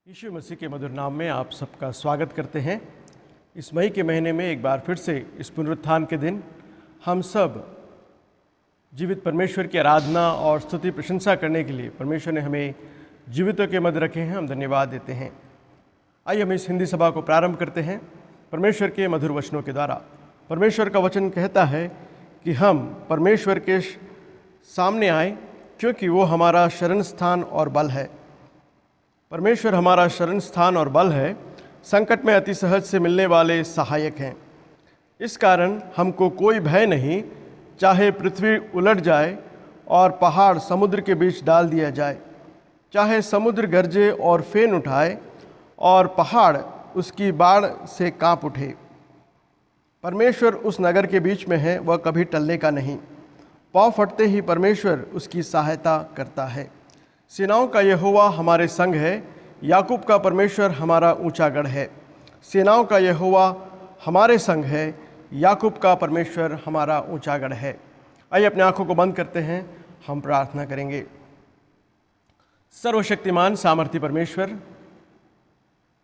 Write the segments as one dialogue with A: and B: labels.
A: यीशु मसीह के मधुर नाम में आप सबका स्वागत करते हैं। इस मई के महीने में एक बार फिर से इस पुनरुत्थान के दिन हम सब जीवित परमेश्वर की आराधना और स्तुति प्रशंसा करने के लिए परमेश्वर ने हमें जीवितों के मध्य रखे हैं। हम धन्यवाद देते हैं। आइए हम इस हिंदी सभा को प्रारंभ करते हैं परमेश्वर के मधुर वचनों के द्वारा। परमेश्वर का वचन कहता है कि हम परमेश्वर के सामने आए क्योंकि वो हमारा शरण स्थान और बल है। परमेश्वर हमारा शरण स्थान और बल है, संकट में अति सहज से मिलने वाले सहायक हैं। इस कारण हमको कोई भय नहीं, चाहे पृथ्वी उलट जाए और पहाड़ समुद्र के बीच डाल दिया जाए, चाहे समुद्र गरजे और फेन उठाए और पहाड़ उसकी बाढ़ से कांप उठे। परमेश्वर उस नगर के बीच में है, वह कभी टलने का नहीं। पाँव फटते ही परमेश्वर उसकी सहायता करता है। सेनाओं का यहोवा हमारे संग है, याकूब का परमेश्वर हमारा ऊंचा गढ़ है। सेनाओं का यहोवा हमारे संग है, याकूब का परमेश्वर हमारा ऊंचा गढ़ है। आइए अपने आंखों को बंद करते हैं, हम प्रार्थना करेंगे। सर्वशक्तिमान सामर्थी परमेश्वर,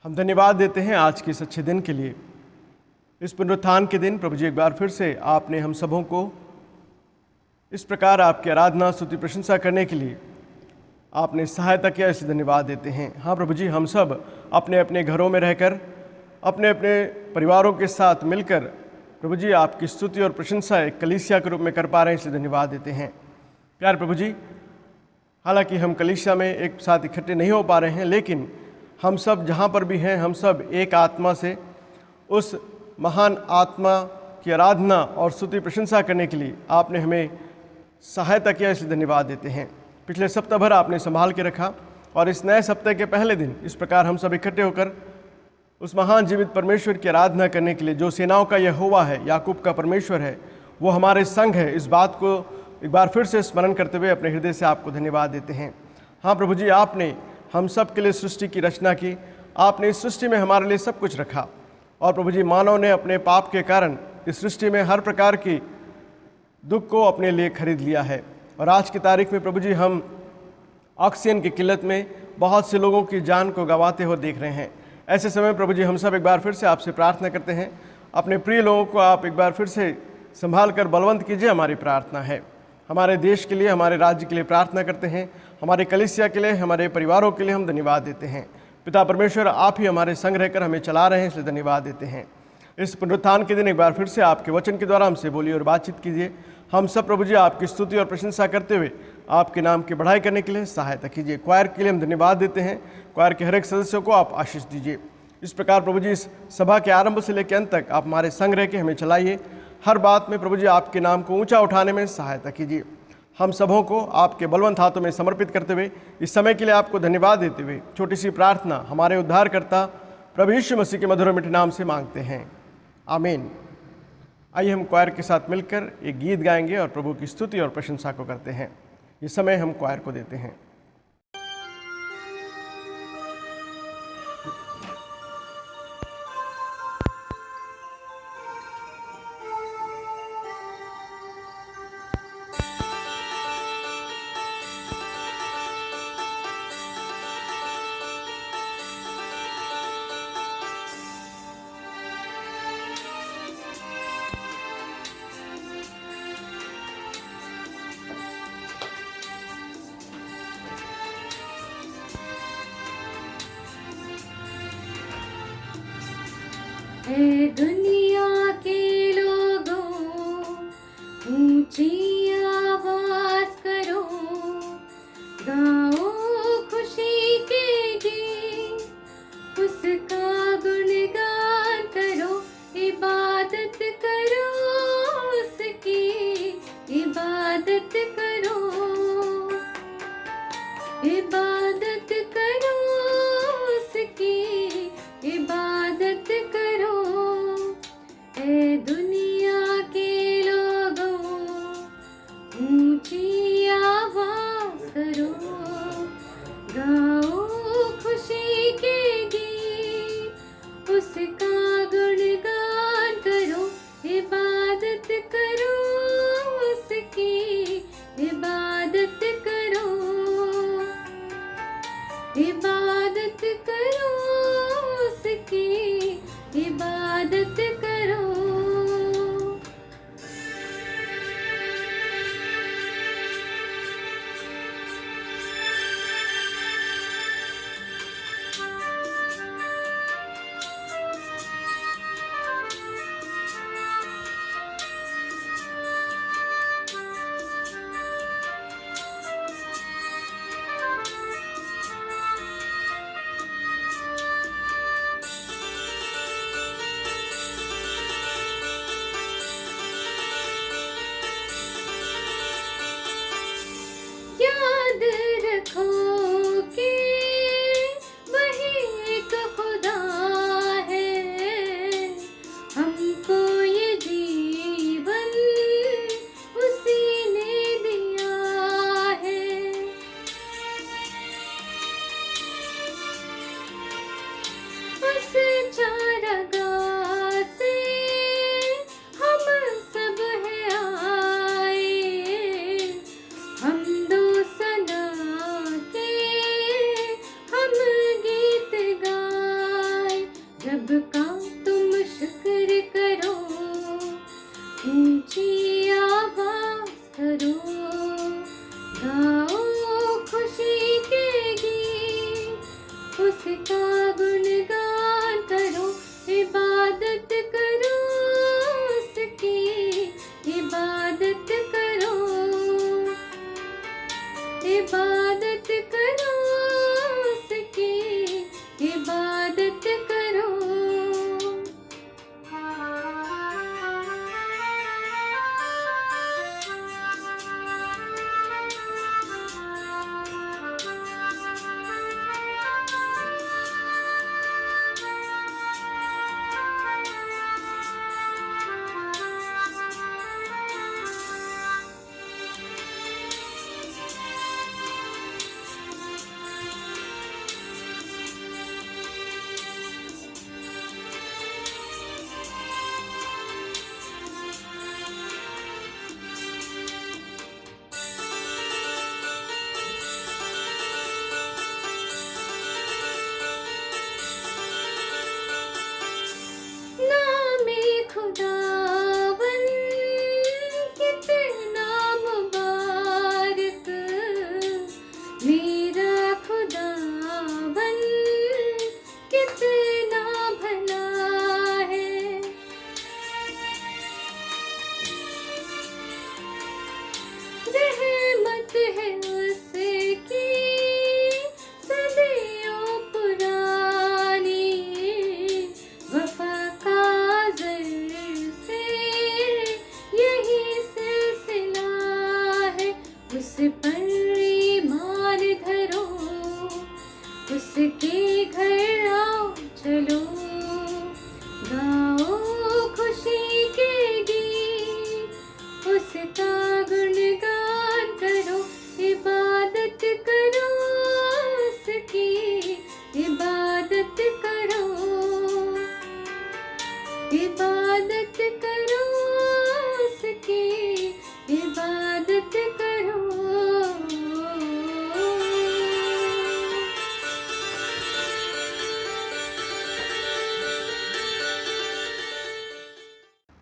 A: हम धन्यवाद देते हैं आज के इस अच्छे दिन के लिए। इस पुनरुत्थान के दिन प्रभु जी एक बार फिर से आपने हम सबों को इस प्रकार आपकी आराधना स्तुति प्रशंसा करने के लिए आपने सहायता किया, इसलिए धन्यवाद देते हैं। हाँ प्रभु जी, हम सब अपने अपने घरों में रहकर अपने अपने परिवारों के साथ मिलकर प्रभु जी आपकी स्तुति और प्रशंसा एक कलीसिया के रूप में कर पा रहे हैं, इसलिए धन्यवाद देते हैं। प्यार प्रभु जी, हालांकि हम कलीसिया में एक साथ इकट्ठे नहीं हो पा रहे हैं, लेकिन हम सब जहाँ पर भी हैं, हम सब एक आत्मा से उस महान आत्मा की आराधना और स्तुति प्रशंसा करने के लिए आपने हमें सहायता किया, इसलिए धन्यवाद देते हैं। पिछले सप्ताह भर आपने संभाल के रखा और इस नए सप्ताह के पहले दिन इस प्रकार हम सब इकट्ठे होकर उस महान जीवित परमेश्वर की आराधना करने के लिए, जो सेनाओं का यहोवा है, याकूब का परमेश्वर है, वो हमारे संग है, इस बात को एक बार फिर से स्मरण करते हुए अपने हृदय से आपको धन्यवाद देते हैं। हाँ प्रभु जी, आपने हम सब के लिए सृष्टि की रचना की, आपने इस सृष्टि में हमारे लिए सब कुछ रखा और प्रभु जी मानव ने अपने पाप के कारण इस सृष्टि में हर प्रकार की दुख को अपने लिए खरीद लिया है। और आज की तारीख में प्रभु जी हम ऑक्सीजन की किल्लत में बहुत से लोगों की जान को गंवाते हुए देख रहे हैं। ऐसे समय प्रभु जी हम सब एक बार फिर से आपसे प्रार्थना करते हैं, अपने प्रिय लोगों को आप एक बार फिर से संभाल कर बलवंत कीजिए, हमारी प्रार्थना है। हमारे देश के लिए, हमारे राज्य के लिए प्रार्थना करते हैं, हमारे कलीसिया के लिए, हमारे परिवारों के लिए हम धन्यवाद देते हैं। पिता परमेश्वर, आप ही हमारे संग रहकर हमें चला रहे हैं, इसलिए धन्यवाद देते हैं। इस पुनरुत्थान के दिन एक बार फिर से आपके वचन के द्वारा हमसे बोलिए और बातचीत कीजिए। हम सब प्रभु जी आपकी स्तुति और प्रशंसा करते हुए आपके नाम की बढ़ाई करने के लिए सहायता कीजिए। क्वायर के लिए हम धन्यवाद देते हैं। क्वायर के हर एक सदस्यों को आप आशीष दीजिए। इस प्रकार प्रभु जी इस सभा के आरंभ से लेकर अंत तक आप हमारे संग रह के हमें चलाइए। हर बात में प्रभु जी आपके नाम को ऊंचा उठाने में सहायता कीजिए। हम सबों को आपके बलवंत हाथों में समर्पित करते हुए इस समय के लिए आपको धन्यवाद देते हुए छोटी सी प्रार्थना हमारे उद्धारकर्ता प्रभु यीशु मसीह के मधुर मीठे नाम से मांगते हैं, आमीन। आइए हम क्वायर के साथ मिलकर एक गीत गाएंगे और प्रभु की स्तुति और प्रशंसा को करते हैं। ये समय हम क्वायर को देते हैं।
B: है दुनिया के लोगों, ऊंची आवाज करो, गाओ खुशी के गीत, उसका गुणगान करो, इबादत करो उसकी, इबादत करो, इबादत करो उसकी, इबादत करो। ए दुनिया के लोगों, ऊंची आवाज करो, गाओ खुशी के गीत, उसका गुणगान करो, इबादत करो उसकी, इबादत करो, इबादत करो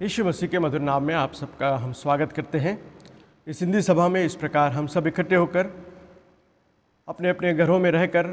A: यीशु मसीह के मधुर नाम में आप सबका हम स्वागत करते हैं। इस हिंदी सभा में इस प्रकार हम सब इकट्ठे होकर अपने अपने घरों में रहकर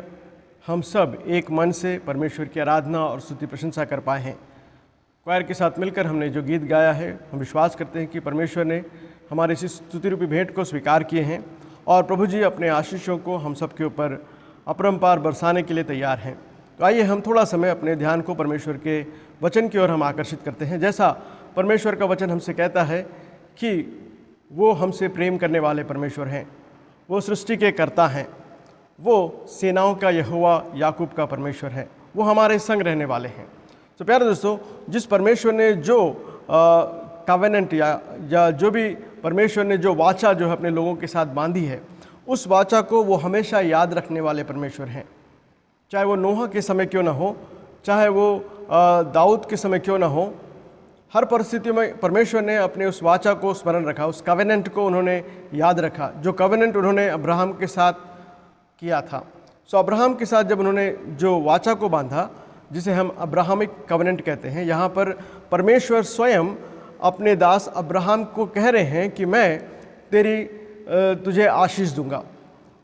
A: हम सब एक मन से परमेश्वर की आराधना और स्तुति प्रशंसा कर पाए हैं। क्वायर के साथ मिलकर हमने जो गीत गाया है, हम विश्वास करते हैं कि परमेश्वर ने हमारे इस स्तुति रूपी भेंट को स्वीकार किए हैं और प्रभु जी अपने आशीषों को हम सब के ऊपर अपरंपार बरसाने के लिए तैयार हैं। तो आइए हम थोड़ा समय अपने ध्यान को परमेश्वर के वचन की ओर हम आकर्षित करते हैं। जैसा परमेश्वर का वचन हमसे कहता है कि वो हमसे प्रेम करने वाले परमेश्वर हैं, वो सृष्टि के कर्ता हैं, वो सेनाओं का यहोवा याकूब का परमेश्वर है, वो हमारे संग रहने वाले हैं। तो प्यारे दोस्तों, जिस परमेश्वर ने जो कवेनेंट या जो भी परमेश्वर ने जो वाचा जो है अपने लोगों के साथ बांधी है, उस वाचा को वो हमेशा याद रखने वाले परमेश्वर हैं। चाहे वो नोहा के समय क्यों ना हो, चाहे वो दाऊद के समय क्यों ना हो, हर परिस्थितियों में परमेश्वर ने अपने उस वाचा को स्मरण रखा, उस कवेनेंट को उन्होंने याद रखा, जो कवेनेंट उन्होंने अब्राहम के साथ किया था। सो अब्राहम के साथ जब उन्होंने जो वाचा को बांधा, जिसे हम अब्राहमिक कवेनेंट कहते हैं, यहाँ पर परमेश्वर स्वयं अपने दास अब्राहम को कह रहे हैं कि मैं तुझे आशीष दूंगा।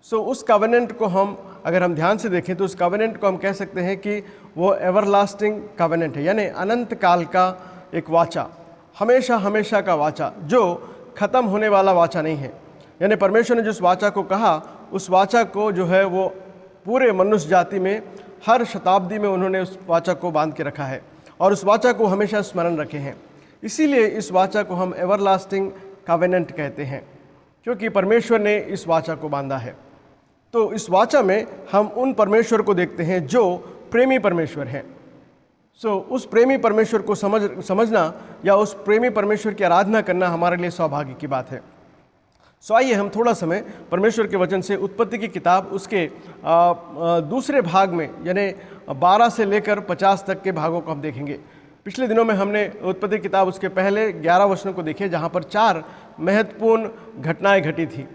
A: सो उस कवेनेंट को हम अगर हम ध्यान से देखें तो उस कवेनेंट को हम कह सकते हैं कि वो एवरलास्टिंग कवेनेंट है, यानी अनंत काल का एक वाचा, हमेशा हमेशा का वाचा, जो ख़त्म होने वाला वाचा नहीं है। यानी परमेश्वर ने जिस वाचा को कहा, उस वाचा को जो है वो पूरे मनुष्य जाति में हर शताब्दी में उन्होंने उस वाचा को बांध के रखा है और उस वाचा को हमेशा स्मरण रखे हैं। इसीलिए इस वाचा को हम एवरलास्टिंग कवेनेंट कहते हैं, क्योंकि परमेश्वर ने इस वाचा को बांधा है। तो इस वाचा में हम उन परमेश्वर को देखते हैं जो प्रेमी परमेश्वर हैं। सो उस प्रेमी परमेश्वर को समझना या उस प्रेमी परमेश्वर की आराधना करना हमारे लिए सौभाग्य की बात है। सो आइए हम थोड़ा समय परमेश्वर के वचन से उत्पत्ति की किताब उसके दूसरे भाग में, यानी 12 से लेकर 50 तक के भागों को हम देखेंगे। पिछले दिनों में हमने उत्पत्ति किताब उसके पहले 11 वचनों को देखे, जहाँ पर 4 महत्वपूर्ण घटनाएं घटी थी।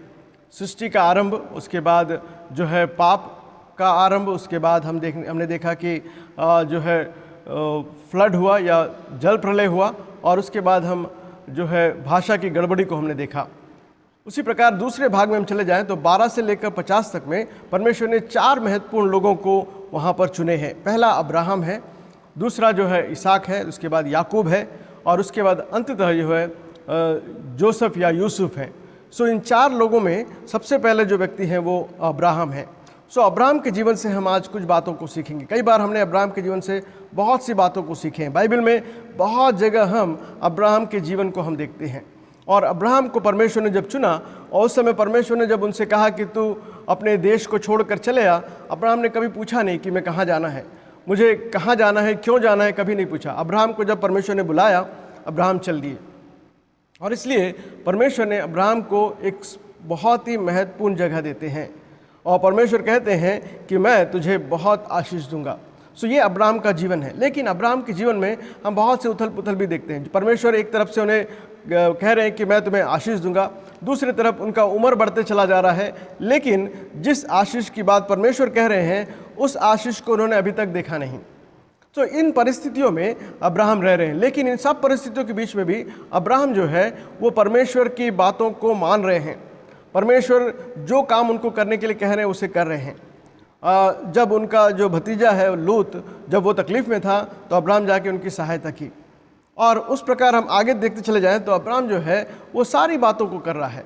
A: सृष्टि का आरंभ, उसके बाद जो है पाप का आरंभ, उसके बाद हमने देखा कि जो है फ्लड हुआ या जल प्रलय हुआ, और उसके बाद हम जो है भाषा की गड़बड़ी को हमने देखा। उसी प्रकार दूसरे भाग में हम चले जाएं तो 12 से लेकर 50 तक में परमेश्वर ने 4 महत्वपूर्ण लोगों को वहाँ पर चुने हैं। पहला अब्राहम है, दूसरा जो है इसहाक है, उसके बाद याकूब है, और उसके बाद अंततः जो है जोसेफ या यूसुफ है। सो इन 4 लोगों में सबसे पहले जो व्यक्ति हैं वो अब्राहम है। सो अब्राहम के जीवन से हम आज कुछ बातों को सीखेंगे। कई बार हमने अब्राहम के जीवन से बहुत सी बातों को सीखे हैं। बाइबल में बहुत जगह हम अब्राहम के जीवन को हम देखते हैं। और अब्राहम को परमेश्वर ने जब चुना और उस समय परमेश्वर ने जब उनसे कहा कि तू अपने देश को छोड़कर चले आ, अब्राहम ने कभी पूछा नहीं कि मैं कहाँ जाना है, मुझे कहाँ जाना है, क्यों जाना है, कभी नहीं पूछा। अब्राहम को जब परमेश्वर ने बुलाया, अब्राहम चल दिए। और इसलिए परमेश्वर ने अब्राहम को एक बहुत ही महत्वपूर्ण जगह देते हैं और परमेश्वर कहते हैं कि मैं तुझे बहुत आशीष दूंगा। सो ये अब्राहम का जीवन है। लेकिन अब्राहम के जीवन में हम बहुत से उथल पुथल भी देखते हैं। परमेश्वर एक तरफ से उन्हें कह रहे हैं कि मैं तुम्हें आशीष दूंगा, दूसरी तरफ उनका उम्र बढ़ते चला जा रहा है, लेकिन जिस आशीष की बात परमेश्वर कह रहे हैं उस आशीष को उन्होंने अभी तक देखा नहीं। तो इन परिस्थितियों में अब्राहम रह रहे हैं, लेकिन इन सब परिस्थितियों के बीच में भी अब्राहम जो है वो परमेश्वर की बातों को मान रहे हैं। परमेश्वर जो काम उनको करने के लिए कह रहे हैं उसे कर रहे हैं। जब उनका जो भतीजा है लूत, जब वो तकलीफ में था तो अब्राहम जाके उनकी सहायता की। और उस प्रकार हम आगे देखते चले जाएं तो अब्राहम जो है वो सारी बातों को कर रहा है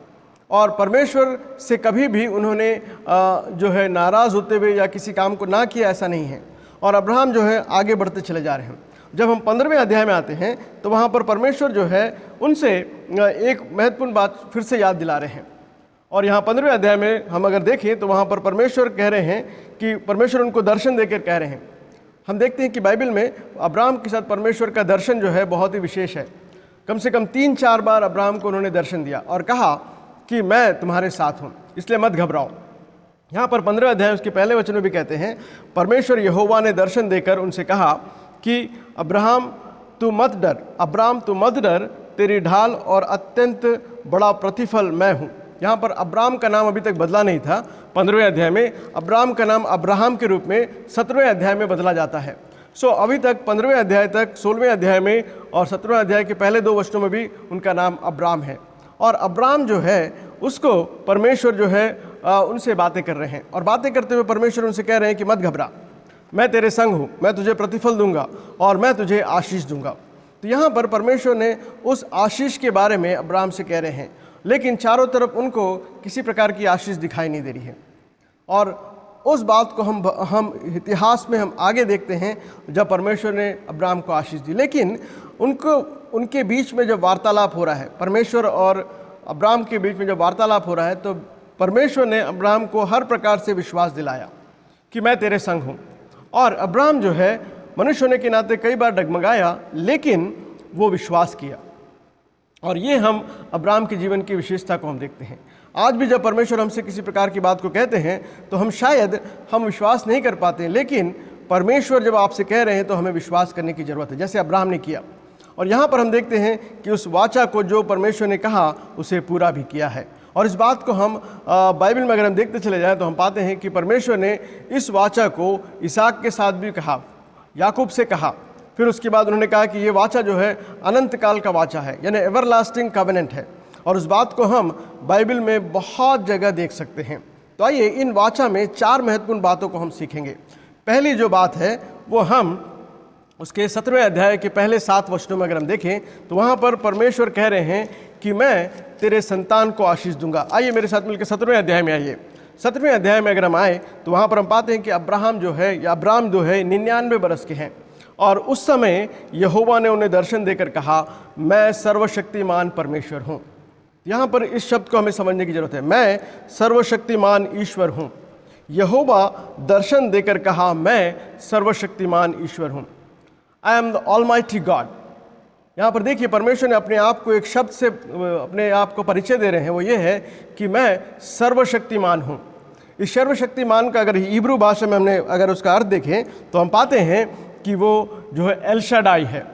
A: और परमेश्वर से कभी भी उन्होंने जो है नाराज़ होते हुए या किसी काम को ना किया, ऐसा नहीं है। और अब्राहम जो है आगे बढ़ते चले जा रहे हैं। जब हम 15वें अध्याय में आते हैं तो वहाँ पर परमेश्वर जो है उनसे एक महत्वपूर्ण बात फिर से याद दिला रहे हैं। और यहाँ 15वें अध्याय में हम अगर देखें तो वहाँ पर परमेश्वर कह रहे हैं कि परमेश्वर उनको दर्शन देकर कह रहे हैं। हम देखते हैं कि बाइबल में अब्राहम के साथ परमेश्वर का दर्शन जो है बहुत ही विशेष है। कम से कम 3-4 बार अब्राहम को उन्होंने दर्शन दिया और कहा कि मैं तुम्हारे साथ हूँ, इसलिए मत घबराओ। यहाँ पर 15वें अध्याय उसके पहले वचन में भी कहते हैं, परमेश्वर यहोवा ने दर्शन देकर उनसे कहा कि अब्राहम तू मत डर, अब्राहम तू मत डर, तेरी ढाल और अत्यंत बड़ा प्रतिफल मैं हूँ। यहाँ पर अब्राहम का नाम अभी तक बदला नहीं था। 15वें अध्याय में अब्राहम का नाम अब्राहम के रूप में 17वें अध्याय में बदला जाता है। अभी तक 15वें अध्याय तक 16वें अध्याय में और 17वें अध्याय के पहले 2 वचनों में भी उनका नाम अब्राम है। और अब्राम जो है उसको परमेश्वर जो है उनसे बातें कर रहे हैं, और बातें करते हुए परमेश्वर उनसे कह रहे हैं कि मत घबरा, मैं तेरे संग हूँ, मैं तुझे प्रतिफल दूंगा और मैं तुझे आशीष दूंगा। तो यहाँ पर परमेश्वर ने उस आशीष के बारे में अब्राम से कह रहे हैं, लेकिन चारों तरफ उनको किसी प्रकार की आशीष दिखाई नहीं दे रही है। और उस बात को हम इतिहास में हम आगे देखते हैं जब परमेश्वर ने अब्राम को आशीष दी, लेकिन उनके बीच में जब वार्तालाप हो रहा है, परमेश्वर और अब्राम के बीच में जब वार्तालाप हो रहा है, तो परमेश्वर ने अब्राम को हर प्रकार से विश्वास दिलाया कि मैं तेरे संग हूँ। और अब्राम जो है मनुष्य होने के नाते कई बार डगमगाया, लेकिन वो विश्वास किया। और ये हम अब्राम के जीवन की विशेषता को हम देखते हैं। आज भी जब परमेश्वर हमसे किसी प्रकार की बात को कहते हैं तो हम विश्वास नहीं कर पाते, लेकिन परमेश्वर जब आपसे कह रहे हैं तो हमें विश्वास करने की ज़रूरत है, जैसे अब्राहम ने किया। और यहाँ पर हम देखते हैं कि उस वाचा को जो परमेश्वर ने कहा उसे पूरा भी किया है। और इस बात को हम बाइबल में अगर हम देखते चले जाएं तो हम पाते हैं कि परमेश्वर ने इस वाचा को इसहाक के साथ भी कहा, याकूब से कहा, फिर उसके बाद उन्होंने कहा कि ये वाचा जो है अनंत काल का वाचा है, यानी एवरलास्टिंग कवेनेंट है। और उस बात को हम बाइबल में बहुत जगह देख सकते हैं। तो आइए इन वाचा में 4 महत्वपूर्ण बातों को हम सीखेंगे। पहली जो बात है वो हम उसके 17वें अध्याय के पहले 7 वचनों में अगर हम देखें तो वहाँ पर परमेश्वर कह रहे हैं कि मैं तेरे संतान को आशीष दूंगा। आइए मेरे साथ मिलकर 17वें अध्याय में आइए। 17वें अध्याय में अगर हम आए तो वहाँ पर हम पाते हैं कि अब्राम जो है 99 बरस के हैं, और उस समय यहोवा ने उन्हें दर्शन देकर कहा, मैं सर्वशक्तिमान परमेश्वर हूँ। यहाँ पर इस शब्द को हमें समझने की जरूरत है, मैं सर्वशक्तिमान ईश्वर हूँ। यहोवा दर्शन देकर कहा, मैं सर्वशक्तिमान ईश्वर हूँ। I am the almighty God. यहाँ पर देखिए परमेश्वर ने अपने आप को एक शब्द से अपने आप को परिचय दे रहे हैं, वो ये है कि मैं सर्वशक्तिमान हूँ। इस सर्वशक्तिमान का अगर हिब्रू भाषा में हमने अगर उसका अर्थ देखें तो हम पाते हैं कि वो जो है एल शाडाई है।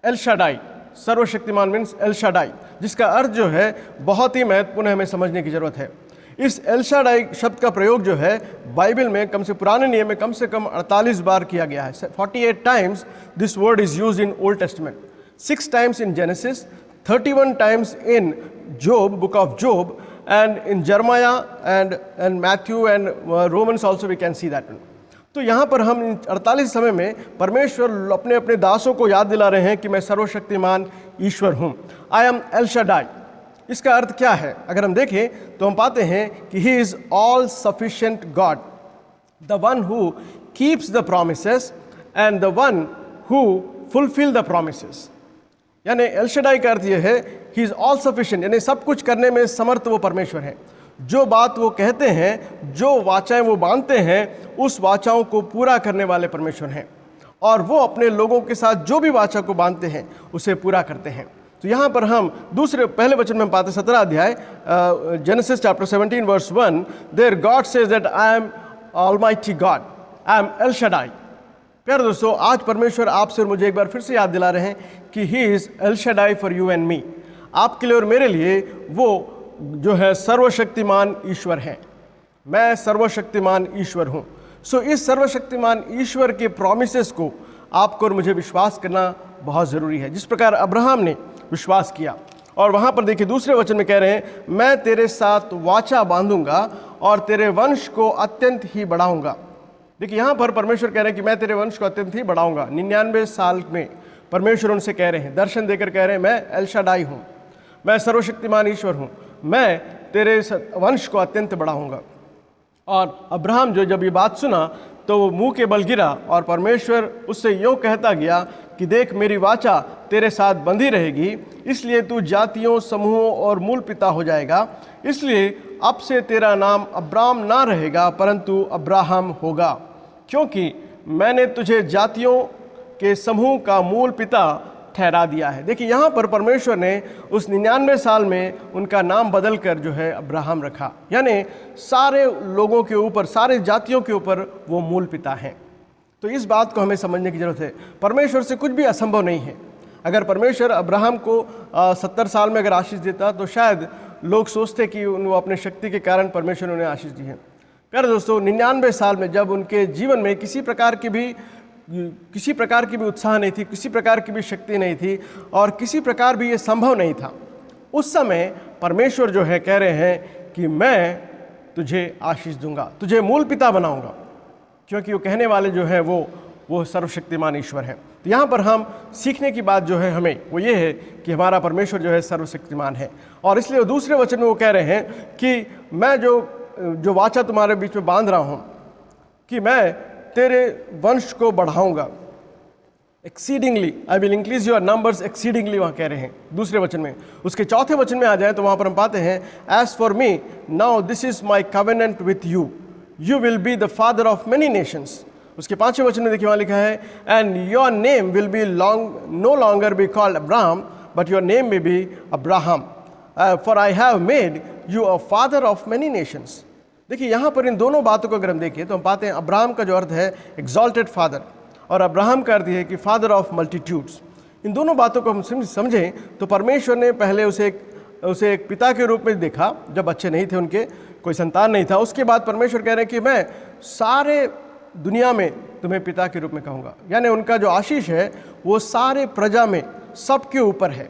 A: एल शाडाई, सर्वशक्तिमान मीन्स एल शाडाई, जिसका अर्थ जो है बहुत ही महत्वपूर्ण हमें समझने की जरूरत है। इस एल शाडाई शब्द का प्रयोग जो है बाइबल में पुराने नियम में कम से कम 48 बार किया गया है। 48 times this word is used in Old Testament, 6 times in Genesis, 31 times in Job, book of Job, and in Jeremiah and Matthew and Romans also we can see that. तो यहाँ पर हम 48 समय में परमेश्वर अपने अपने दासों को याद दिला रहे हैं कि मैं सर्वशक्तिमान ईश्वर हूँ। I am El Shaddai. इसका अर्थ क्या है अगर हम देखें तो हम पाते हैं कि he is all sufficient God, the one who keeps the promises and the one who fulfil the promises. यानी एल शाडाई का अर्थ यह है ही इज़ ऑल सफिशिएंट, यानी सब कुछ करने में समर्थ वो परमेश्वर है। जो बात वो कहते हैं, जो वाचाएं वो बांधते हैं, उस वाचाओं को पूरा करने वाले परमेश्वर हैं, और वो अपने लोगों के साथ जो भी वाचा को बांधते हैं उसे पूरा करते हैं। तो यहाँ पर हम पहले वचन में हम पाते 17 अध्याय Genesis chapter 17 verse 1, there God says that I am almighty God, I am El Shaddai. प्यारे दोस्तों, आज परमेश्वर आपसे और मुझे एक बार फिर से याद दिला रहे हैं कि he is El Shaddai for you and me. आपके लिए और मेरे लिए वो जो है सर्वशक्तिमान ईश्वर है। मैं सर्वशक्तिमान ईश्वर हूँ। सो इस सर्वशक्तिमान ईश्वर के प्रॉमिसेस को आपको और मुझे विश्वास करना बहुत ज़रूरी है, जिस प्रकार अब्राहम ने विश्वास किया। और वहाँ पर देखिए दूसरे वचन में कह रहे हैं, मैं तेरे साथ वाचा बांधूंगा और तेरे वंश को अत्यंत ही बढ़ाऊंगा। देखिए यहाँ पर परमेश्वर कह रहे हैं कि मैं तेरे वंश को अत्यंत ही बढ़ाऊंगा। 99 साल में परमेश्वर उनसे कह रहे हैं, दर्शन देकर कह रहे हैं, मैं एल शाडाई हूँ, मैं सर्वशक्तिमान ईश्वर हूँ, मैं तेरे वंश को अत्यंत बढ़ाऊंगा। और अब्राहम जब ये बात सुना तो वो मुंह के बल गिरा, और परमेश्वर उससे यूँ कहता गया कि देख, मेरी वाचा तेरे साथ बंधी रहेगी, इसलिए तू जातियों, समूहों और मूल पिता हो जाएगा। इसलिए अब से तेरा नाम अब्राम ना रहेगा परंतु अब्राहम होगा, क्योंकि मैंने तुझे जातियों के समूह का मूल पिता ठहरा दिया है। देखिए यहाँ पर परमेश्वर ने उस 99 साल में उनका नाम बदल कर जो है अब्राहम रखा, यानी सारे लोगों के ऊपर, सारे जातियों के ऊपर वो मूल पिता हैं। तो इस बात को हमें समझने की जरूरत है, परमेश्वर से कुछ भी असंभव नहीं है। अगर परमेश्वर अब्राहम को 70 साल में अगर आशीष देता तो शायद लोग सोचते कि वो अपने शक्ति के कारण परमेश्वर ने उन्हें आशीष दी है। प्यारे दोस्तों, 99 साल में जब उनके जीवन में किसी प्रकार की भी किसी प्रकार की भी उत्साह नहीं थी, किसी प्रकार की भी शक्ति नहीं थी और किसी प्रकार भी ये संभव नहीं था। उस समय परमेश्वर जो है कह रहे हैं कि मैं तुझे आशीष दूंगा, तुझे मूल पिता बनाऊंगा, क्योंकि वो कहने वाले जो है वो सर्वशक्तिमान ईश्वर है। तो यहाँ पर हम सीखने की बात जो है हमें वो ये है कि हमारा परमेश्वर जो है सर्वशक्तिमान है। और इसलिए दूसरे वचन में वो कह रहे हैं कि मैं जो वाचा तुम्हारे बीच में बांध रहा हूँ कि मैं तेरे वंश को बढ़ाऊंगा। Exceedingly I will increase your numbers exceedingly, वहाँ कह रहे हैं दूसरे वचन में। उसके चौथे वचन में आ जाए तो वहाँ पर हम पाते हैं as for me now this is my covenant with you, you will be the father of many nations. उसके पांचवें वचन में देखिए वहाँ लिखा है and your name will be no longer be called Abraham but your name will be Abraham for I have made you a father of many nations. देखिए यहाँ पर इन दोनों बातों को अगर हम देखें तो हम पाते हैं अब्राहम का जो अर्थ है एग्जॉल्टेड फादर और अब्राहम का अर्थ है कि फादर ऑफ मल्टीट्यूड्स। इन दोनों बातों को हम समझें तो परमेश्वर ने पहले उसे एक पिता के रूप में देखा जब बच्चे नहीं थे, उनके कोई संतान नहीं था। उसके बाद परमेश्वर कह रहे हैं कि मैं सारे दुनिया में तुम्हें पिता के रूप में कहूँगा, यानी उनका जो आशीष है वो सारे प्रजा में सबके ऊपर है,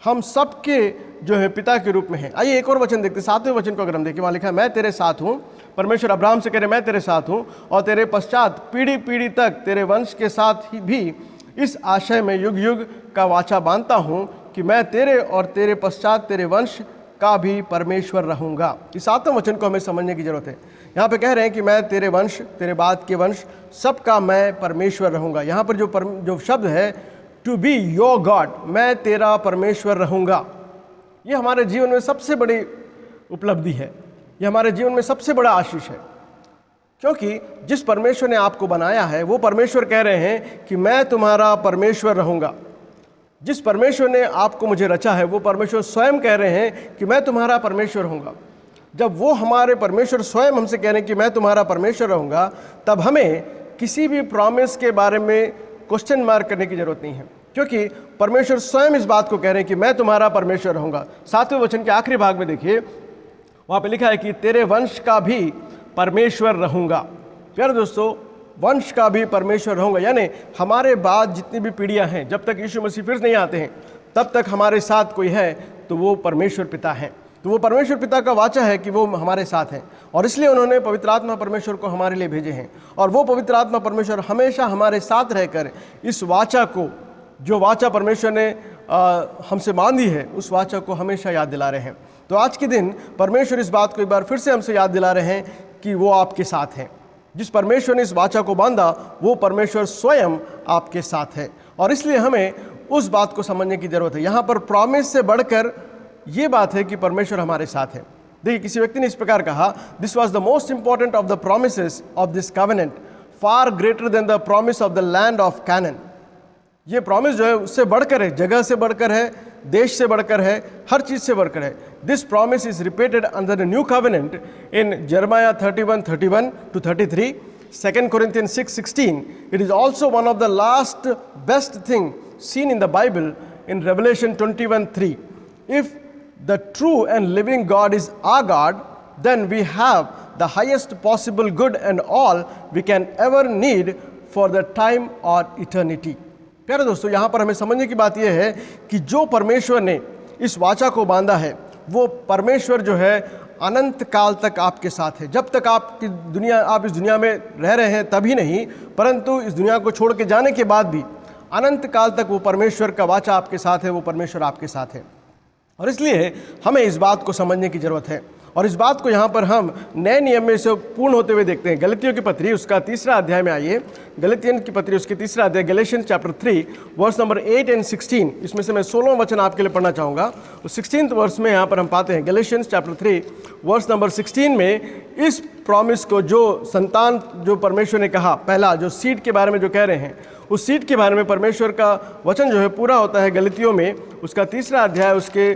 A: हम सबके जो है पिता के रूप में है। आइए एक और वचन देखते हैं, सातवें वचन को अगर हम देखें वहाँ लिखा है मैं तेरे साथ हूँ। परमेश्वर अब्राहम से कह रहे मैं तेरे साथ हूँ और तेरे पश्चात पीढ़ी पीढ़ी तक तेरे वंश के साथ ही भी इस आशय में युग युग का वाचा बांधता हूँ कि मैं तेरे और तेरे पश्चात तेरे वंश का भी परमेश्वर रहूँगा। इस सातवें वचन को हमें समझने की जरूरत है। यहाँ पे कह रहे हैं कि मैं तेरे वंश, तेरे बाद के वंश सबका मैं परमेश्वर रहूँगा। यहाँ पर जो शब्द है टू बी योर गॉड, मैं तेरा परमेश्वर रहूँगा, ये हमारे जीवन में सबसे बड़ी उपलब्धि है, ये हमारे जीवन में सबसे बड़ा आशीष है। क्योंकि जिस परमेश्वर ने आपको बनाया है वो परमेश्वर कह रहे हैं कि मैं तुम्हारा परमेश्वर रहूँगा। जिस परमेश्वर ने आपको मुझे रचा है वो परमेश्वर स्वयं कह रहे हैं कि मैं तुम्हारा परमेश्वर रहूँगा। जब वो हमारे परमेश्वर स्वयं हमसे कह रहे हैं कि मैं तुम्हारा परमेश्वर रहूँगा, तब हमें किसी भी प्रॉमिस के बारे में क्वेश्चन मार्क करने की जरूरत नहीं है, क्योंकि परमेश्वर स्वयं इस बात को कह रहे हैं कि मैं तुम्हारा परमेश्वर रहूँगा। सातवें वचन के आखिरी भाग में देखिए वहाँ पे लिखा है कि तेरे वंश का भी परमेश्वर रहूँगा। प्यारे दोस्तों, वंश का भी परमेश्वर रहूँगा, यानी हमारे बाद जितनी भी पीढ़ियाँ हैं, जब तक यीशु मसीह फिर नहीं आते हैं तब तक हमारे साथ कोई है तो वो परमेश्वर पिता है। तो वो परमेश्वर पिता का वाचा है कि वो हमारे साथ हैं और इसलिए उन्होंने पवित्र आत्मा परमेश्वर को हमारे लिए भेजे हैं। और वो पवित्र आत्मा परमेश्वर हमेशा हमारे साथ रहकर इस वाचा को, जो वाचा परमेश्वर ने हमसे बांधी है, उस वाचा को हमेशा याद दिला रहे हैं। तो आज के दिन परमेश्वर इस बात को एक बार फिर से हमसे याद दिला रहे हैं कि वो आपके साथ हैं। जिस परमेश्वर ने इस वाचा को बांधा वो परमेश्वर स्वयं आपके साथ है और इसलिए हमें उस बात को समझने की जरूरत है। यहाँ पर प्रॉमिस से बढ़कर ये बात है कि परमेश्वर हमारे साथ है। देखिए किसी व्यक्ति ने इस प्रकार कहा, this was the most important of the promises of this covenant, far greater than the promise of the land of Canaan. ये प्रॉमिस जो है उससे बढ़कर है, जगह से बढ़कर है, देश से बढ़कर है, हर चीज से बढ़कर है। This promise is repeated under the new covenant in Jeremiah 31:31 to 33, 2 Corinthians 6:16. It is also one of the last best thing seen in the Bible in Revelation 21:3. If the true and living God is our God, then we have the highest possible good and all we can ever need for the time or eternity. प्यारे दोस्तों, यहाँ पर हमें समझने की बात यह है कि जो परमेश्वर ने इस वाचा को बांधा है वो परमेश्वर जो है अनंत काल तक आपके साथ है। जब तक आप इस दुनिया में रह रहे हैं तभी नहीं, परंतु इस दुनिया को छोड़ के जाने के बाद भी अनंत काल तक वो परमेश्वर का वाचा आपके साथ है, वो परमेश्वर आपके साथ है। और इसलिए हमें इस बात को समझने की जरूरत है और इस बात को यहाँ पर हम नए नियम में से पूर्ण होते हुए देखते हैं। गलतियों की पत्री उसका 3रा अध्याय में आइए, गलतियन की पत्री उसके 3रा अध्याय, Galatians chapter 3 verse number 8 and 16। इसमें से मैं 16वां वचन आपके लिए पढ़ना चाहूँगा। 16th वर्स में यहाँ पर हम पाते हैं गैलेशियंस चैप्टर 3 वर्स नंबर 16 में इस प्रॉमिस को, जो संतान जो परमेश्वर ने कहा, पहला जो सीड के बारे में जो कह रहे हैं, उस सीड के बारे में परमेश्वर का वचन जो है पूरा होता है गलतियों में उसका 3रा अध्याय उसके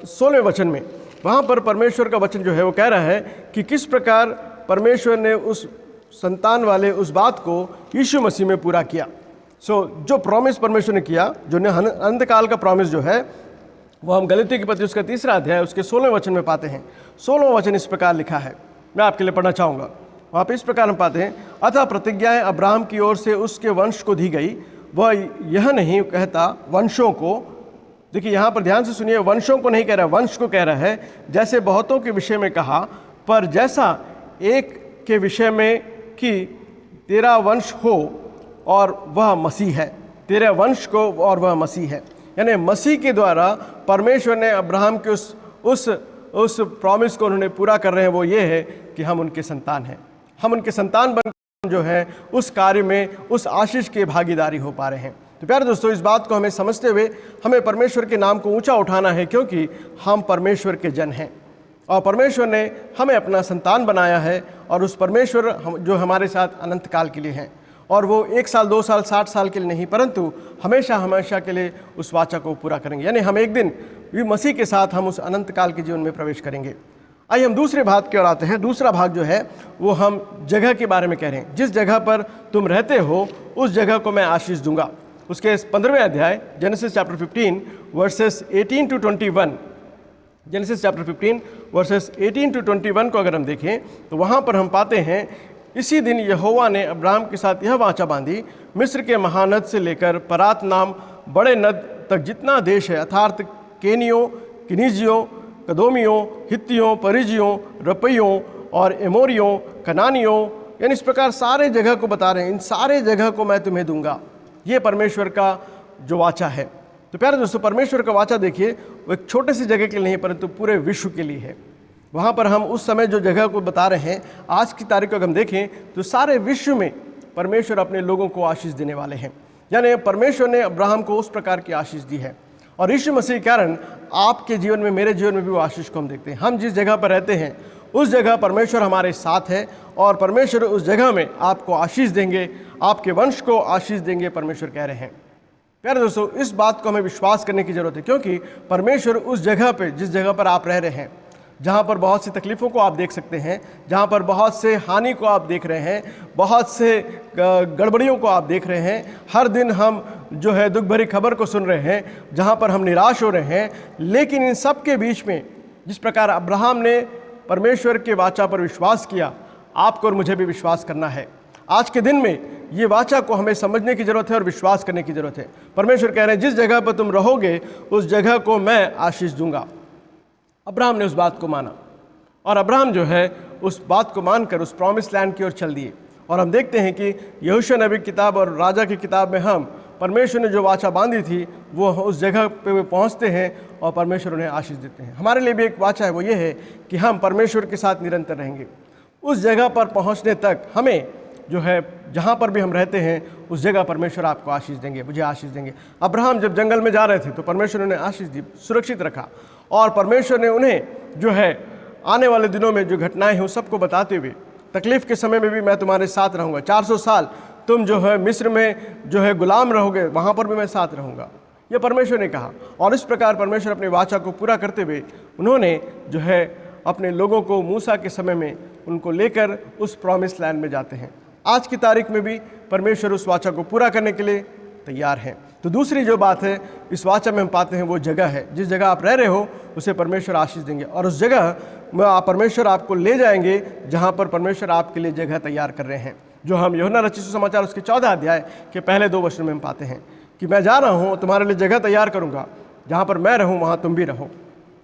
A: 16वें वचन में। वहाँ पर परमेश्वर का वचन जो है वो कह रहा है कि किस प्रकार परमेश्वर ने उस संतान वाले उस बात को यीशु मसीह में पूरा किया। जो प्रॉमिस परमेश्वर ने किया, जो अंतकाल का प्रॉमिस जो है, वो हम गलतियों की पत्री उसका 3रा अध्याय उसके 16वें वचन में पाते हैं। 16वां वचन इस प्रकार लिखा है, मैं आपके लिए पढ़ना चाहूँगा। वहाँ पे इस प्रकार हम पाते हैं, अतः प्रतिज्ञाएं अब्राहम की ओर से उसके वंश को दी गई, वह यह नहीं कहता वंशों को। देखिए यहाँ पर ध्यान से सुनिए, वंशों को नहीं कह रहा, वंश को कह रहा है, जैसे बहुतों के विषय में कहा, पर जैसा एक के विषय में कि तेरा वंश हो और वह मसीह है, तेरे वंश को और वह मसीह है। यानी मसीह के द्वारा परमेश्वर ने अब्राहम के उस प्रॉमिस को उन्होंने पूरा कर रहे हैं, वो ये है कि हम उनके संतान हैं, हम उनके संतान बन जो है उस कार्य में उस आशीष के भागीदारी हो पा रहे हैं। तो प्यारे दोस्तों, इस बात को हमें समझते हुए हमें परमेश्वर के नाम को ऊंचा उठाना है, क्योंकि हम परमेश्वर के जन हैं और परमेश्वर ने हमें अपना संतान बनाया है, और उस परमेश्वर जो हमारे साथ अनंत काल के लिए हैं, और वो 1 साल 2 साल 60 साल के लिए नहीं, परंतु हमेशा हमेशा के लिए उस वाचा को पूरा करेंगे। यानी हम एक दिन भी मसीह के साथ हम उस अनंत काल के जीवन में प्रवेश करेंगे। आइए हम दूसरे भाग की ओर आते हैं। दूसरा भाग जो है वो हम जगह के बारे में कह रहे हैं। जिस जगह पर तुम रहते हो उस जगह को मैं आशीष दूंगा। उसके 15वें अध्याय Genesis chapter 15 versus 18 to 21, genesis chapter 15 versus 18 to 21 को अगर हम देखें तो वहाँ पर हम पाते हैं, इसी दिन यहोवा ने अब्राहम के साथ यह वाचा बांधी, मिस्र के महानद से लेकर परात नाम बड़े नद तक जितना देश है, अर्थात केनियों, किनीजियों, कदोमियों, हित्तियों, परिजियों, रपैयों और एमोरियों, कनानियों, यानी इस प्रकार सारे जगह को बता रहे हैं, इन सारे जगह को मैं तुम्हें दूंगा। ये परमेश्वर का जो वाचा है। तो प्यारे दोस्तों, परमेश्वर का वाचा देखिए, वो एक छोटे सी जगह के लिए नहीं परंतु पूरे विश्व के लिए है। वहाँ पर हम उस समय जो जगह को बता रहे हैं, आज की तारीख को अगर हम देखें तो सारे विश्व में परमेश्वर अपने लोगों को आशीष देने वाले हैं। यानी परमेश्वर ने अब्राहम को उस प्रकार की आशीष दी है, और यीशु मसीह के कारण आपके जीवन में, मेरे जीवन में भी वो आशीष को हम देखते हैं। हम जिस जगह पर रहते हैं उस जगह परमेश्वर हमारे साथ है, और परमेश्वर उस जगह में आपको आशीष देंगे, आपके वंश को आशीष देंगे, परमेश्वर कह रहे हैं। प्यारे दोस्तों, इस बात को हमें विश्वास करने की जरूरत है, क्योंकि परमेश्वर उस जगह पे, जिस जगह पर आप रह रहे हैं, जहाँ पर बहुत सी तकलीफ़ों को आप देख सकते हैं, जहाँ पर बहुत से हानि को आप देख रहे हैं, बहुत से गड़बड़ियों को आप देख रहे हैं, हर दिन हम जो है दुख भरी खबर को सुन रहे हैं, जहाँ पर हम निराश हो रहे हैं, लेकिन इन सब के बीच में जिस प्रकार अब्राहम ने परमेश्वर के वाचा पर विश्वास किया, आपको और मुझे भी विश्वास करना है। आज के दिन में ये वाचा को हमें समझने की ज़रूरत है और विश्वास करने की ज़रूरत है। परमेश्वर कह रहे हैं, जिस जगह पर तुम रहोगे उस जगह को मैं आशीष दूंगा। अब्राहम ने उस बात को माना, और अब्राहम जो है उस बात को मानकर उस प्रॉमिस लैंड की ओर चल दिए। और हम देखते हैं कि यहोशू नबी की किताब और राजा की किताब में हम परमेश्वर ने जो वाचा बांधी थी वो उस जगह पे वे पहुँचते हैं और परमेश्वर उन्हें आशीष देते हैं। हमारे लिए भी एक वाचा है, वो ये है कि हम परमेश्वर के साथ निरंतर रहेंगे। उस जगह पर पहुँचने तक हमें जो है, जहाँ पर भी हम रहते हैं उस जगह परमेश्वर आपको आशीष देंगे, मुझे आशीष देंगे। अब्राहम जब जंगल में जा रहे थे तो परमेश्वर ने उन्हें आशीष दी, सुरक्षित रखा, और परमेश्वर ने उन्हें जो है आने वाले दिनों में जो घटनाएं हैं उस सबको बताते हुए, तकलीफ़ के समय में भी मैं तुम्हारे साथ रहूँगा, 400 साल तुम जो है मिस्र में जो है गुलाम रहोगे, वहाँ पर भी मैं साथ रहूँगा, यह परमेश्वर ने कहा। और इस प्रकार परमेश्वर अपने वाचा को पूरा करते हुए उन्होंने जो है अपने लोगों को मूसा के समय में उनको लेकर उस प्रॉमिस लैंड में जाते हैं। आज की तारीख में भी परमेश्वर उस वाचा को पूरा करने के लिए तैयार हैं। तो दूसरी जो बात है इस वाचा में हम पाते हैं, वो जगह है, जिस जगह आप रह रहे हो उसे परमेश्वर आशीष देंगे, और उस जगह में परमेश्वर आपको ले जाएंगे जहाँ पर परमेश्वर आपके लिए जगह तैयार कर रहे हैं, जो हम यूहन्ना रचित सुसमाचार उसके 14 अध्याय के पहले 2 वचनों में हम पाते हैं कि मैं जा रहा हूँ तुम्हारे लिए जगह तैयार करूँगा, जहाँ पर मैं रहूँ वहाँ तुम भी रहो।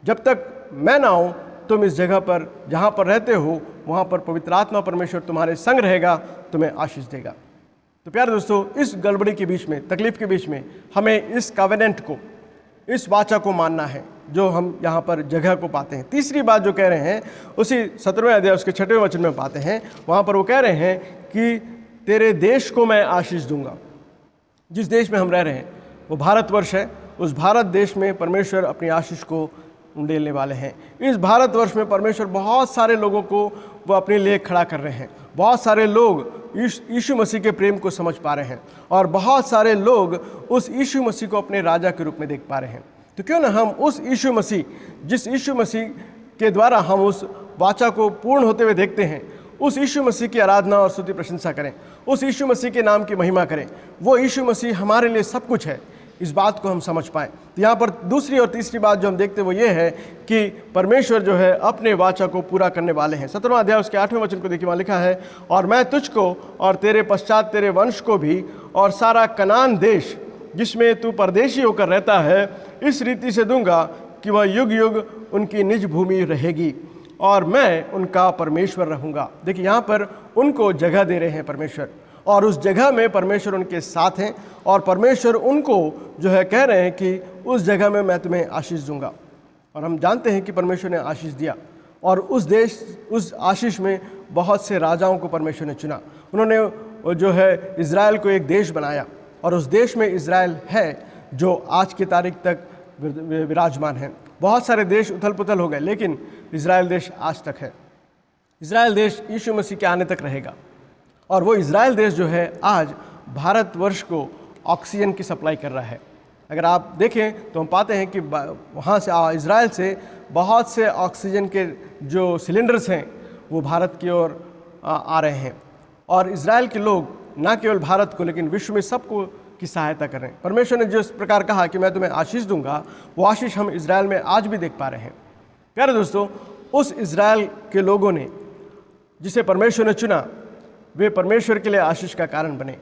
A: जब तक मैं ना आऊँ तुम इस जगह पर जहाँ पर रहते हो वहाँ पर पवित्र आत्मा परमेश्वर तुम्हारे संग रहेगा, तुम्हें आशीष देगा। तो प्यारे दोस्तों, इस गड़बड़ी के बीच में, तकलीफ के बीच में हमें इस कवेनेंट को, इस वाचा को मानना है जो हम यहाँ पर जगह को पाते हैं। तीसरी बात जो कह रहे हैं उसी 17वें अध्याय उसके 6वें वचन में पाते हैं, वहाँ पर वो कह रहे हैं कि तेरे देश को मैं आशीष दूंगा। जिस देश में हम रह रहे हैं वो भारतवर्ष है, उस भारत देश में परमेश्वर अपनी आशीष को उंडेलने वाले हैं। इस भारतवर्ष में परमेश्वर बहुत सारे लोगों को वो अपने लिए खड़ा कर रहे हैं। बहुत सारे लोग यीशु मसीह के प्रेम को समझ पा रहे हैं, और बहुत सारे लोग उस यीशु मसीह को अपने राजा के रूप में देख पा रहे हैं। तो क्यों ना हम उस यीशु मसीह, जिस यीशु मसीह के द्वारा हम उस वाचा को पूर्ण होते हुए देखते हैं, उस यीशु मसीह की आराधना और स्तुति प्रशंसा करें, उस यीशु मसीह के नाम की महिमा करें। वो यीशु मसीह हमारे लिए सब कुछ है। इस बात को हम समझ पाएं। तो यहाँ पर दूसरी और तीसरी बात जो हम देखते हैं वो ये है कि परमेश्वर जो है अपने वाचा को पूरा करने वाले हैं। 17वां अध्याय उसके 8वें वचन को देखिए, वहाँ लिखा है, और मैं तुझको और तेरे पश्चात तेरे वंश को भी और सारा कनान देश जिसमें तू परदेशी होकर रहता है इस रीति से दूंगा कि वह युग युग उनकी निज भूमि रहेगी और मैं उनका परमेश्वर रहूँगा। देखिए यहाँ पर उनको जगह दे रहे हैं परमेश्वर, और उस जगह में परमेश्वर उनके साथ हैं, और परमेश्वर उनको जो है कह रहे हैं कि उस जगह में मैं तुम्हें आशीष दूंगा। और हम जानते हैं कि परमेश्वर ने आशीष दिया, और उस आशीष में बहुत से राजाओं को परमेश्वर ने चुना। उन्होंने जो है इज़राइल को एक देश बनाया, और उस देश में इज़राइल है जो आज की तारीख तक विराजमान है। बहुत सारे देश उथल पुथल हो गए, लेकिन इज़राइल देश आज तक है। इज़राइल देश यीशु मसीह के आने तक रहेगा, और वो इज़राइल देश जो है आज भारतवर्ष को ऑक्सीजन की सप्लाई कर रहा है। अगर आप देखें तो हम पाते हैं कि वहाँ से इज़राइल से बहुत से ऑक्सीजन के जो सिलेंडर्स हैं वो भारत की ओर आ रहे हैं, और इज़राइल के लोग न केवल भारत को लेकिन विश्व में सबको की सहायता कर रहे हैं। परमेश्वर ने जिस प्रकार कहा कि मैं तुम्हें आशीष दूंगा, वो आशीष हम इज़राइल में आज भी देख पा रहे हैं। प्यारे दोस्तों, उस इज़राइल के लोगों ने जिसे परमेश्वर ने चुना, वे परमेश्वर के लिए आशीष का कारण बने।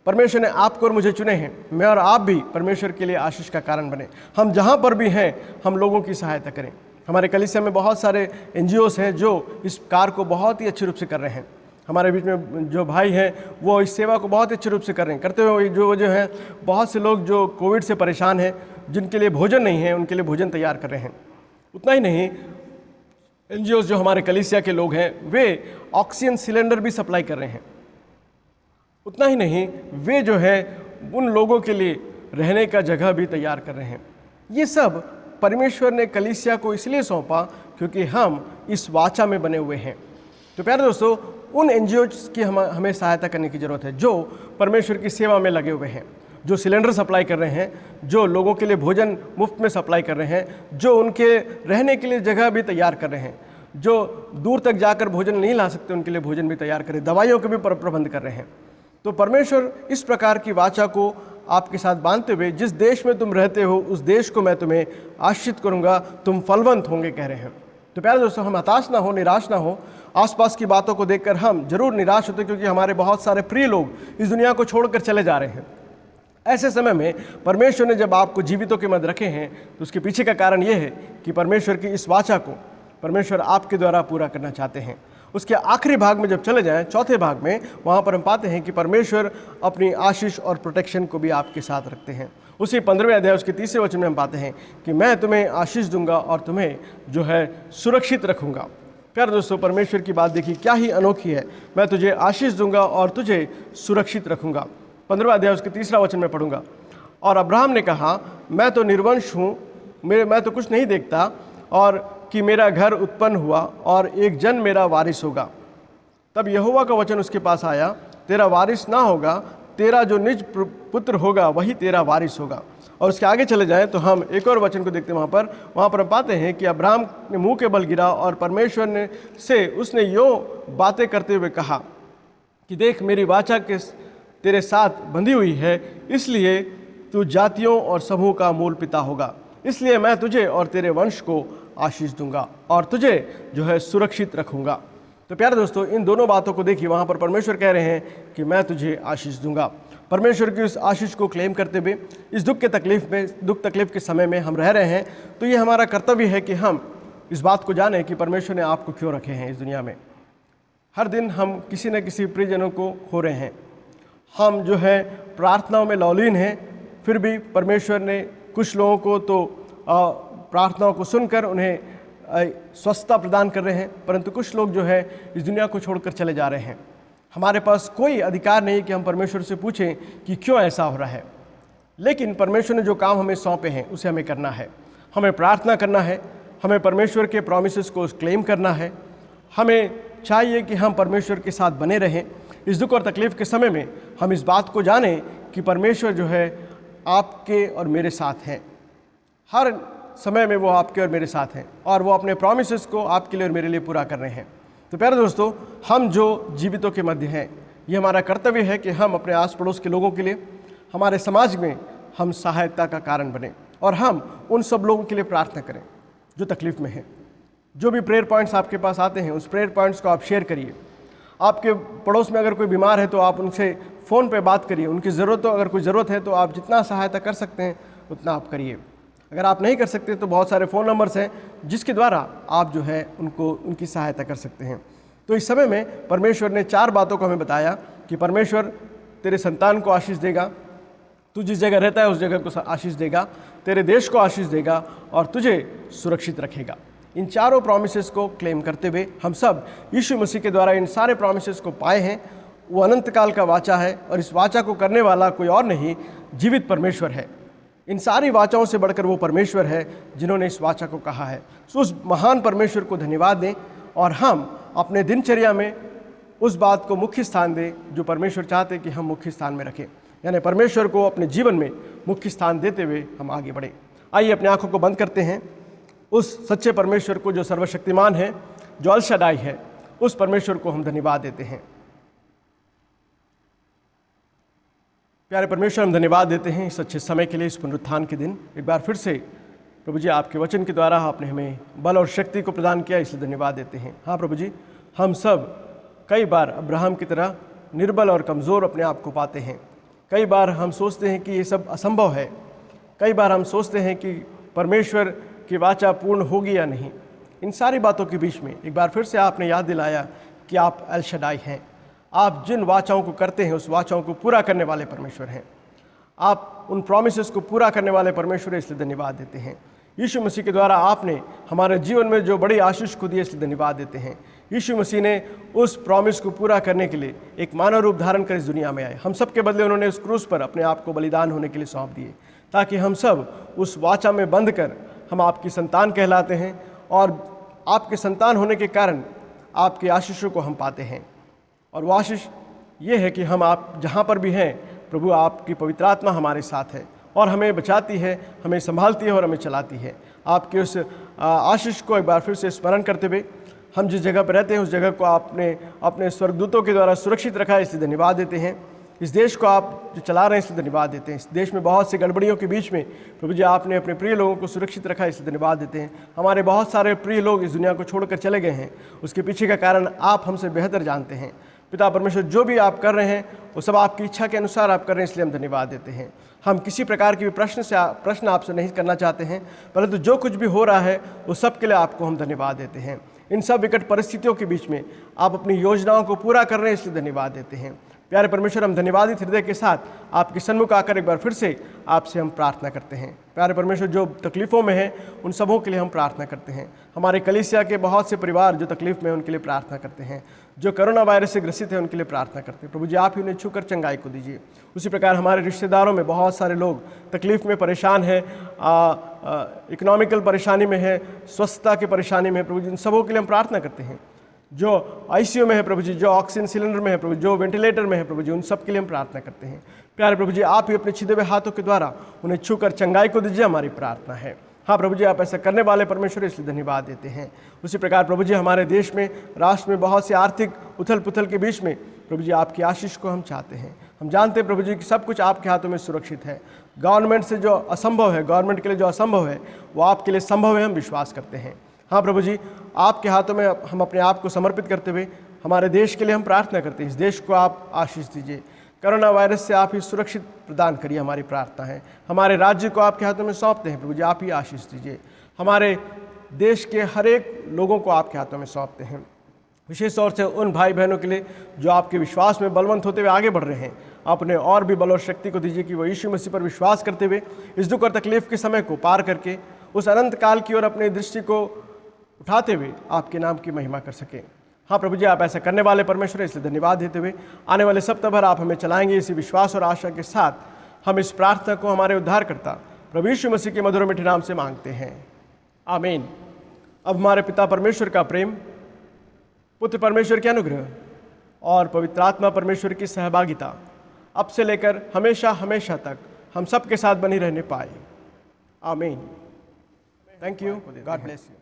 A: परमेश्वर ने आपको और मुझे चुने हैं, मैं और आप भी परमेश्वर के लिए आशीष का कारण बने। हम जहाँ पर भी हैं हम लोगों की सहायता करें। हमारे कलीसिया में बहुत सारे NGOs हैं जो इस कार्य को बहुत ही अच्छे रूप से कर रहे हैं। हमारे बीच में जो भाई हैं वो इस सेवा को बहुत अच्छे रूप से कर रहे हैं। करते हुए जो हैं बहुत से लोग जो कोविड से परेशान हैं, जिनके लिए भोजन नहीं है, उनके लिए भोजन तैयार कर रहे हैं। उतना ही नहीं, NGOs जो हमारे कलीसिया के लोग हैं वे ऑक्सीजन सिलेंडर भी सप्लाई कर रहे हैं। उतना ही नहीं, वे जो है उन लोगों के लिए रहने का जगह भी तैयार कर रहे हैं। ये सब परमेश्वर ने कलीसिया को इसलिए सौंपा क्योंकि हम इस वाचा में बने हुए हैं। तो प्यारे दोस्तों, उन NGOs की हमें सहायता करने की ज़रूरत है जो परमेश्वर की सेवा में लगे हुए हैं, जो सिलेंडर सप्लाई कर रहे हैं, जो लोगों के लिए भोजन मुफ्त में सप्लाई कर रहे हैं, जो उनके रहने के लिए जगह भी तैयार कर रहे हैं, जो दूर तक जाकर भोजन नहीं ला सकते उनके लिए भोजन भी तैयार करें, दवाइयों के भी प्रबंध कर रहे हैं। तो परमेश्वर इस प्रकार की वाचा को आपके साथ बांधते हुए, जिस देश में तुम रहते हो उस देश को मैं तुम्हें आशीषित करूँगा, तुम फलवंत होंगे कह रहे हैं। तो प्यारे दोस्तों, हम हताश ना हो, निराश ना हो। आसपास की बातों को देखकर हम जरूर निराश होते क्योंकि हमारे बहुत सारे प्रिय लोग इस दुनिया को छोड़कर चले जा रहे हैं। ऐसे समय में परमेश्वर ने जब आपको जीवितों के मध्य रखे हैं तो उसके पीछे का कारण यह है कि परमेश्वर की इस वाचा को परमेश्वर आपके द्वारा पूरा करना चाहते हैं। उसके आखिरी भाग में जब चले जाएं, चौथे भाग में, वहाँ पर हम पाते हैं कि परमेश्वर अपनी आशीष और प्रोटेक्शन को भी आपके साथ रखते हैं। उसी 15वें अध्याय उसके 3 वचन में हम पाते हैं कि मैं तुम्हें आशीष दूंगा और तुम्हें जो है सुरक्षित रखूंगा। प्यारे दोस्तों, परमेश्वर की बात देखिए क्या ही अनोखी है। मैं तुझे आशीष दूंगा और तुझे सुरक्षित रखूंगा। 15वां अध्याय उसके 3 वचन में पढ़ूंगा। और अब्राहम ने कहा, मैं तो निर्वंश हूँ, मैं तो कुछ नहीं देखता, और कि मेरा घर उत्पन्न हुआ और एक जन मेरा वारिस होगा। तब यहोवा का वचन उसके पास आया, तेरा वारिस ना होगा, तेरा जो निज पुत्र होगा वही तेरा वारिस होगा। और उसके आगे चले जाएं तो हम एक और वचन को देखते हैं। वहाँ पर हम पाते हैं कि अब्राहम ने मुंह के बल गिरा और परमेश्वर ने से उसने यो बातें करते हुए कहा कि देख, मेरी वाचा के तेरे साथ बंधी हुई है, इसलिए तू जातियों और समूह का मूल पिता होगा। इसलिए मैं तुझे और तेरे वंश को आशीष दूंगा और तुझे जो है सुरक्षित रखूंगा। तो प्यारे दोस्तों, इन दोनों बातों को देखिए। वहाँ पर परमेश्वर कह रहे हैं कि मैं तुझे आशीष दूंगा। परमेश्वर की उस आशीष को क्लेम करते हुए इस दुख तकलीफ के समय में हम रह रहे हैं, तो ये हमारा कर्तव्य है कि हम इस बात को जानें कि परमेश्वर ने आपको क्यों रखे हैं इस दुनिया में। हर दिन हम किसी न किसी प्रियजनों को खो रहे हैं। हम जो है प्रार्थनाओं में लौलीन हैं, फिर भी परमेश्वर ने कुछ लोगों को तो प्रार्थनाओं को सुनकर उन्हें स्वस्थता प्रदान कर रहे हैं, परंतु कुछ लोग जो है इस दुनिया को छोड़कर चले जा रहे हैं। हमारे पास कोई अधिकार नहीं कि हम परमेश्वर से पूछें कि क्यों ऐसा हो रहा है, लेकिन परमेश्वर ने जो काम हमें सौंपे हैं उसे हमें करना है। हमें प्रार्थना करना है, हमें परमेश्वर के प्रॉमिसेस को क्लेम करना है। हमें चाहिए कि हम परमेश्वर के साथ बने रहें। इस दुख और तकलीफ के समय में हम इस बात को जानें कि परमेश्वर जो है आपके और मेरे साथ हैं। हर समय में वो आपके और मेरे साथ हैं और वो अपने प्रॉमिसेस को आपके लिए और मेरे लिए पूरा कर रहे हैं। तो प्यारे दोस्तों, हम जो जीवितों के मध्य हैं, ये हमारा कर्तव्य है कि हम अपने आस पड़ोस के लोगों के लिए, हमारे समाज में हम सहायता का कारण बने और हम उन सब लोगों के लिए प्रार्थना करें जो तकलीफ में हैं। जो भी प्रेयर पॉइंट्स आपके पास आते हैं उस प्रेयर पॉइंट्स को आप शेयर करिए। आपके पड़ोस में अगर कोई बीमार है तो आप उनसे फ़ोन पे बात करिए। उनकी ज़रूरत अगर कोई ज़रूरत है तो आप जितना सहायता कर सकते हैं उतना आप करिए। अगर आप नहीं कर सकते तो बहुत सारे फ़ोन नंबर्स हैं जिसके द्वारा आप जो है उनकी सहायता कर सकते हैं। तो इस समय में परमेश्वर ने 4 बातों को हमें बताया कि परमेश्वर तेरे संतान को आशीष देगा, तू जिस जगह रहता है उस जगह को आशीष देगा, तेरे देश को आशीष देगा और तुझे सुरक्षित रखेगा। इन चारों प्रॉमिसेस को क्लेम करते हुए हम सब यीशु मसीह के द्वारा इन सारे प्रॉमिसेस को पाए हैं। वो अनंत काल का वाचा है और इस वाचा को करने वाला कोई और नहीं, जीवित परमेश्वर है। इन सारी वाचाओं से बढ़कर वो परमेश्वर है जिन्होंने इस वाचा को कहा है। सो उस महान परमेश्वर को धन्यवाद दें और हम अपने दिनचर्या में उस बात को मुख्य स्थान दें जो परमेश्वर चाहते कि हम मुख्य स्थान में रखें, यानी परमेश्वर को अपने जीवन में मुख्य स्थान देते हुए हम आगे बढ़ें। आइए अपनी आंखों को बंद करते हैं। उस सच्चे परमेश्वर को जो सर्वशक्तिमान है, जो अल शदाई है, उस परमेश्वर को हम धन्यवाद देते हैं। प्यारे परमेश्वर, हम धन्यवाद देते हैं इस अच्छे समय के लिए, इस पुनरुत्थान के दिन। एक बार फिर से प्रभु जी आपके वचन के द्वारा आपने हमें बल और शक्ति को प्रदान किया, इसलिए धन्यवाद देते हैं। हाँ प्रभु जी, हम सब कई बार अब्राहम की तरह निर्बल और कमज़ोर अपने आप को पाते हैं। कई बार हम सोचते हैं कि ये सब असंभव है। कई बार हम सोचते हैं कि परमेश्वर की वाचा पूर्ण होगी या नहीं। इन सारी बातों के बीच में एक बार फिर से आपने याद दिलाया कि आप एल शदाई हैं। आप जिन वाचाओं को करते हैं उस वाचाओं को पूरा करने वाले परमेश्वर हैं। आप उन प्रॉमिसेस को पूरा करने वाले परमेश्वर हैं, इसलिए धन्यवाद देते हैं। यीशु मसीह के द्वारा आपने हमारे जीवन में जो बड़ी आशीष को दी, इसलिए धन्यवाद देते हैं। यीशु मसीह ने उस प्रॉमिस को पूरा करने के लिए एक मानव रूप धारण कर इस दुनिया में आए। हम सब के बदले उन्होंने उस क्रूस पर अपने आप को बलिदान होने के लिए सौंप दिए, ताकि हम सब उस वाचा में बंध कर हम आपकी संतान कहलाते हैं और आपके संतान होने के कारण आपके आशीषों को हम पाते हैं। और वो आशीष ये है कि हम आप जहाँ पर भी हैं प्रभु, आपकी पवित्र आत्मा हमारे साथ है और हमें बचाती है, हमें संभालती है और हमें चलाती है। आपके उस आशीष को एक बार फिर से स्मरण करते हुए हम जिस जगह पर रहते हैं उस जगह को आपने अपने स्वर्गदूतों के द्वारा सुरक्षित रखा है, इसलिए धन्यवाद देते हैं। इस देश को आप जो चला रहे हैं इसलिए धन्यवाद देते हैं। इस देश में बहुत सी गड़बड़ियों के बीच में प्रभु जी आपने अपने प्रिय लोगों को सुरक्षित रखा है, इसलिए धन्यवाद देते हैं। हमारे बहुत सारे प्रिय लोग इस दुनिया को छोड़कर चले गए हैं, उसके पीछे का कारण आप हमसे बेहतर जानते हैं। पिता परमेश्वर, जो भी आप कर रहे हैं वो सब आपकी इच्छा के अनुसार आप कर रहे हैं, इसलिए हम धन्यवाद देते हैं। हम किसी प्रकार की भी प्रश्न आपसे नहीं करना चाहते हैं, परंतु जो कुछ भी हो रहा है वो सब के लिए आपको हम धन्यवाद देते हैं। इन सब विकट परिस्थितियों के बीच में आप अपनी योजनाओं को पूरा कर रहे हैं, इसलिए धन्यवाद देते हैं। प्यारे परमेश्वर, हम धन्यवादित हृदय के साथ आपके सन्मुख आकर एक बार फिर से आपसे हम प्रार्थना करते हैं। प्यारे परमेश्वर, जो तकलीफ़ों में हैं उन सबों के लिए हम प्रार्थना करते हैं। हमारे कलीसिया के बहुत से परिवार जो तकलीफ़ में हैं उनके लिए प्रार्थना करते हैं। जो कोरोना वायरस से ग्रसित है उनके लिए प्रार्थना करते हैं। प्रभु जी, आप ही उन्हें छूकर चंगाई को दीजिए। उसी प्रकार हमारे रिश्तेदारों में बहुत सारे लोग तकलीफ़ में परेशान हैं, इकोनॉमिकल परेशानी में है, स्वस्थता की परेशानी में। प्रभु जी, इन सबों के लिए हम प्रार्थना करते हैं। जो आईसीयू में है प्रभु जी, जो ऑक्सीजन सिलेंडर में है प्रभु, जो वेंटिलेटर में है प्रभु जी, उन सब के लिए हम प्रार्थना करते हैं। प्यारे प्रभु जी, आप ही अपने छिदे हुए हाथों के द्वारा उन्हें छूकर चंगाई को दीजिए, हमारी प्रार्थना है। हाँ प्रभु जी, आप ऐसा करने वाले परमेश्वर, इसलिए धन्यवाद देते हैं। उसी प्रकार प्रभु जी, हमारे देश में, राष्ट्र में बहुत से आर्थिक उथल पुथल के बीच में प्रभु जी आपकी आशीष को हम चाहते हैं। हम जानते हैं प्रभु जी कि सब कुछ आपके हाथों में सुरक्षित है। गवर्नमेंट से जो असंभव है, गवर्नमेंट के लिए जो असंभव है वो आपके लिए संभव है, हम विश्वास करते हैं। हाँ प्रभु जी, आपके हाथों में हम अपने आप को समर्पित करते हुए हमारे देश के लिए हम प्रार्थना करते हैं। इस देश को आप आशीष दीजिए, कोरोना वायरस से आप ही सुरक्षित प्रदान करिए, हमारी प्रार्थना है। हमारे राज्य को आपके हाथों में सौंपते हैं प्रभु जी, आप ही आशीष दीजिए। हमारे देश के हर एक लोगों को आपके हाथों में सौंपते हैं, विशेष तौर से उन भाई बहनों के लिए जो आपके विश्वास में बलवंत होते हुए आगे बढ़ रहे हैं। आपने और भी बल और शक्ति को दीजिए कि वो यीशु मसीह पर विश्वास करते हुए इस दुख और तकलीफ के समय को पार करके उस अनंत काल की ओर अपनी दृष्टि को उठाते हुए आपके नाम की महिमा कर सकें। हाँ प्रभु जी, आप ऐसा करने वाले परमेश्वर, इसलिए धन्यवाद देते हुए आने वाले सप्ताह भर आप हमें चलाएंगे। इसी विश्वास और आशा के साथ हम इस प्रार्थना को हमारे उद्धारकर्ता प्रभु यीशु मसीह के मधुर मीठे नाम से मांगते हैं, आमीन। अब हमारे पिता परमेश्वर का प्रेम, पुत्र परमेश्वर की अनुग्रह और पवित्र आत्मा परमेश्वर की सहभागिता अब से लेकर हमेशा हमेशा तक हम सब के साथ बनी रहने पाए, आमीन। Thank you, God bless you.